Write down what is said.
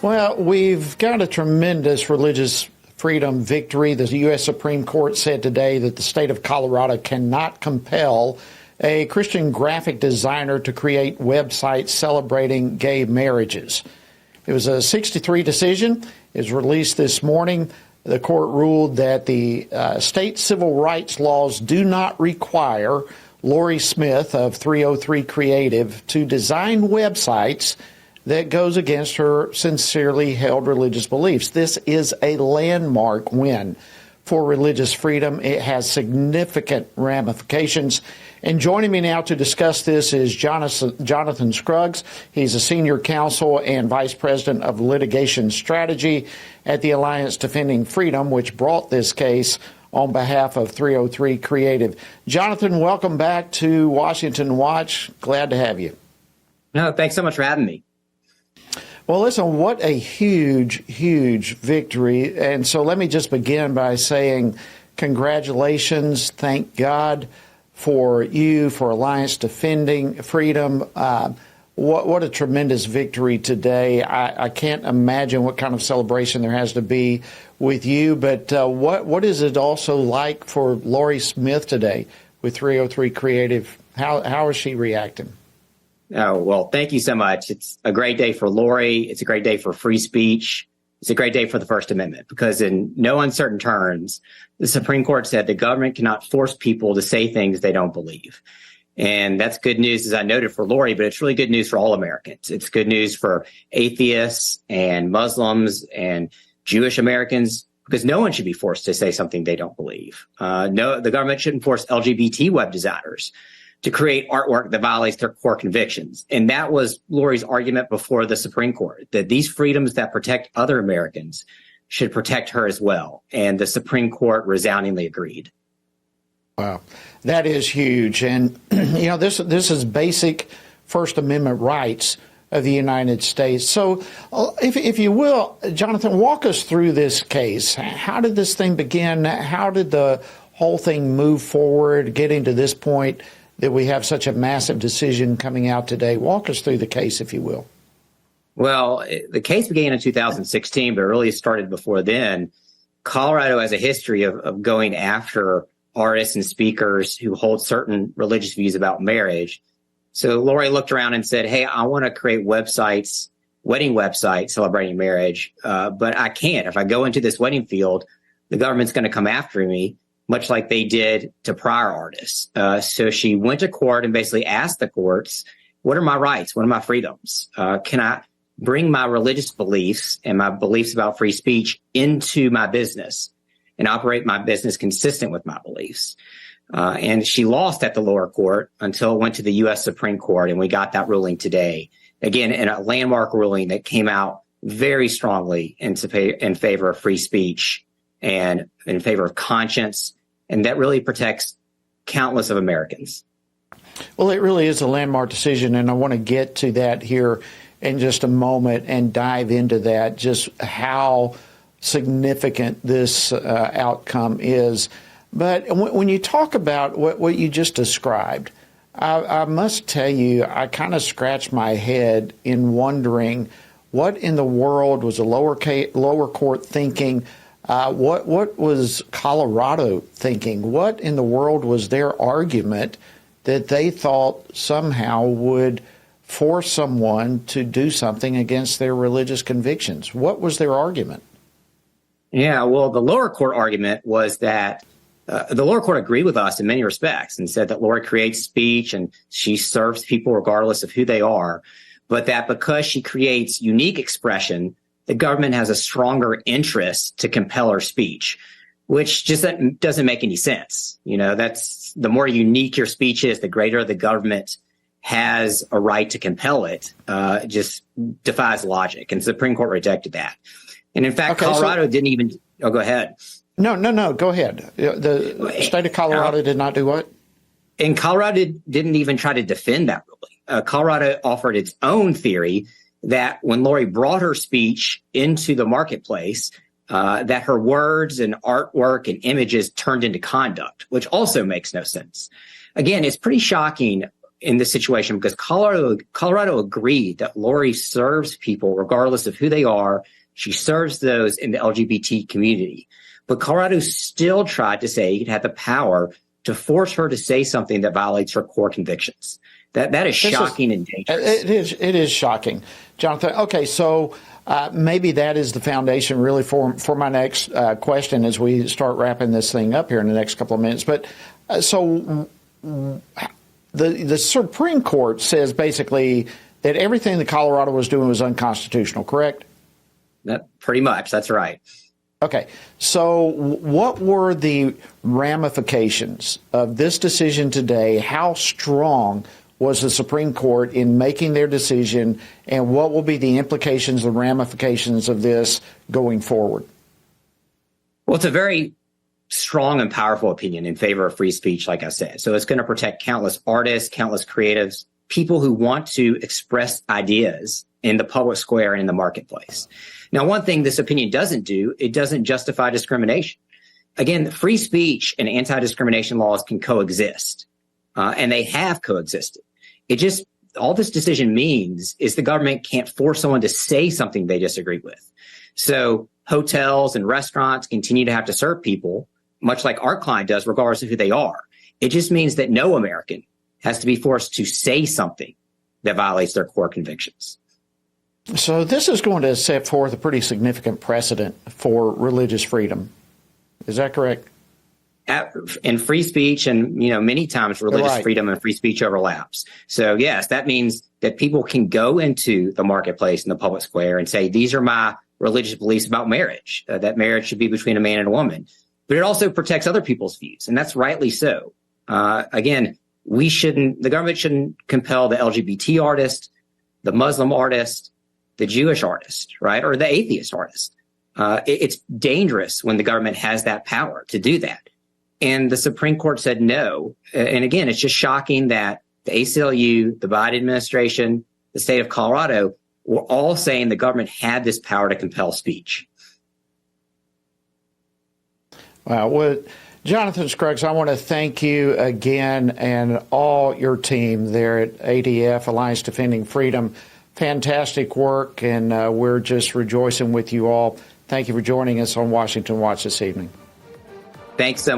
Well, we've got a tremendous religious freedom victory. The U.S. Supreme Court said today that the state of Colorado cannot compel a Christian graphic designer to create websites celebrating gay marriages. It was a 6-3 decision. It was released this morning. The court ruled that the state civil rights laws do not require Lorie Smith of 303 Creative to design websites that goes against her sincerely held religious beliefs. This is a landmark win for religious freedom. It has significant ramifications. And joining me now to discuss this is Jonathan Scruggs. He's a senior counsel and vice president of litigation strategy at the Alliance Defending Freedom, which brought this case on behalf of 303 Creative. Jonathan, welcome back to Washington Watch. Glad to have you. No, thanks so much for having me. Well, listen, what a huge, huge victory. And so let me just begin by saying congratulations. Thank God for you, for Alliance Defending Freedom. What a tremendous victory today. I can't imagine what kind of celebration there has to be with you. But what is it also like for Lorie Smith today with 303 Creative? How is she reacting? Oh, well, thank you so much. It's a great day for Lorie. It's a great day for free speech. It's a great day for the First Amendment because in no uncertain terms, the Supreme Court said the government cannot force people to say things they don't believe. And that's good news, as I noted, for Lorie, but it's really good news for all Americans. It's good news for atheists and Muslims and Jewish Americans because no one should be forced to say something they don't believe. No, the government shouldn't force LGBT web designers to create artwork that violates their core convictions. And that was Lorie's argument before the Supreme Court, that these freedoms that protect other Americans should protect her as well. And the Supreme Court resoundingly agreed. Wow, that is huge. And, you know, this is basic First Amendment rights of the United States. So if you will, Jonathan, walk us through this case. How did this thing begin? How did the whole thing move forward, getting to this point that we have such a massive decision coming out today? Walk us through the case, if you will. Well, the case began in 2016, but it really started before then. Colorado has a history of going after artists and speakers who hold certain religious views about marriage. So Lorie looked around and said, hey, I want to create websites, wedding websites celebrating marriage, but I can't. If I go into this wedding field, the government's going to come after me, much like they did to prior artists. So she went to court and basically asked the courts, what are my rights? What are my freedoms? Can I bring my religious beliefs and my beliefs about free speech into my business and operate my business consistent with my beliefs? And she lost at the lower court until it went to the U.S. Supreme Court, and we got that ruling today. Again, in a landmark ruling that came out very strongly in favor of free speech and in favor of conscience, and that really protects countless of Americans. Well, it really is a landmark decision, and I want to get to that here in just a moment and dive into that, just how significant this outcome is. But when you talk about what you just described, I must tell you, I kind of scratched my head in wondering what in the world was a lower court thinking. What was Colorado thinking? What in the world was their argument that they thought somehow would force someone to do something against their religious convictions? What was their argument? Yeah, well, the lower court argument was that the lower court agreed with us in many respects and said that Lorie creates speech and she serves people regardless of who they are, but that because she creates unique expression, the government has a stronger interest to compel her speech, which just doesn't make any sense. You know, that's the more unique your speech is, the greater the government has a right to compel it. It just defies logic. And the Supreme Court rejected that. And in fact, okay, Colorado didn't even, go ahead. No, go ahead. The state of Colorado did not do what? And Colorado didn't even try to defend that ruling. Colorado offered its own theory that when Lorie brought her speech into the marketplace, that her words and artwork and images turned into conduct, which also makes no sense. Again, it's pretty shocking in this situation because Colorado agreed that Lorie serves people regardless of who they are. She serves those in the LGBT community. But Colorado still tried to say it had the power to force her to say something that violates her core convictions. That is shocking and dangerous. It is shocking, Jonathan. Okay, so maybe that is the foundation really for my next question as we start wrapping this thing up here in the next couple of minutes. But so the Supreme Court says basically that everything that Colorado was doing was unconstitutional, correct? Pretty much. That's right. Okay. So what were the ramifications of this decision today? How strong was the Supreme Court in making their decision, and what will be the implications and ramifications of this going forward? Well, it's a very strong and powerful opinion in favor of free speech, like I said. So it's going to protect countless artists, countless creatives, people who want to express ideas in the public square and in the marketplace. Now, one thing this opinion doesn't do, it doesn't justify discrimination. Again, free speech and anti-discrimination laws can coexist, and they have coexisted. All this decision means is the government can't force someone to say something they disagree with. So hotels and restaurants continue to have to serve people, much like our client does, regardless of who they are. It just means that no American has to be forced to say something that violates their core convictions. So this is going to set forth a pretty significant precedent for religious freedom. Is that correct? In free speech, and many times religious freedom and free speech overlaps. So yes, that means that people can go into the marketplace in the public square and say, these are my religious beliefs about marriage, that marriage should be between a man and a woman. But it also protects other people's views, and that's rightly so. Again, the government shouldn't compel the LGBT artist, the Muslim artist, the Jewish artist, right, or the atheist artist. It's dangerous when the government has that power to do that. And the Supreme Court said no. And again, it's just shocking that the ACLU, the Biden administration, the state of Colorado were all saying the government had this power to compel speech. Wow. Well, Jonathan Scruggs, I want to thank you again and all your team there at ADF, Alliance Defending Freedom. Fantastic work, and we're just rejoicing with you all. Thank you for joining us on Washington Watch this evening. Thanks so much.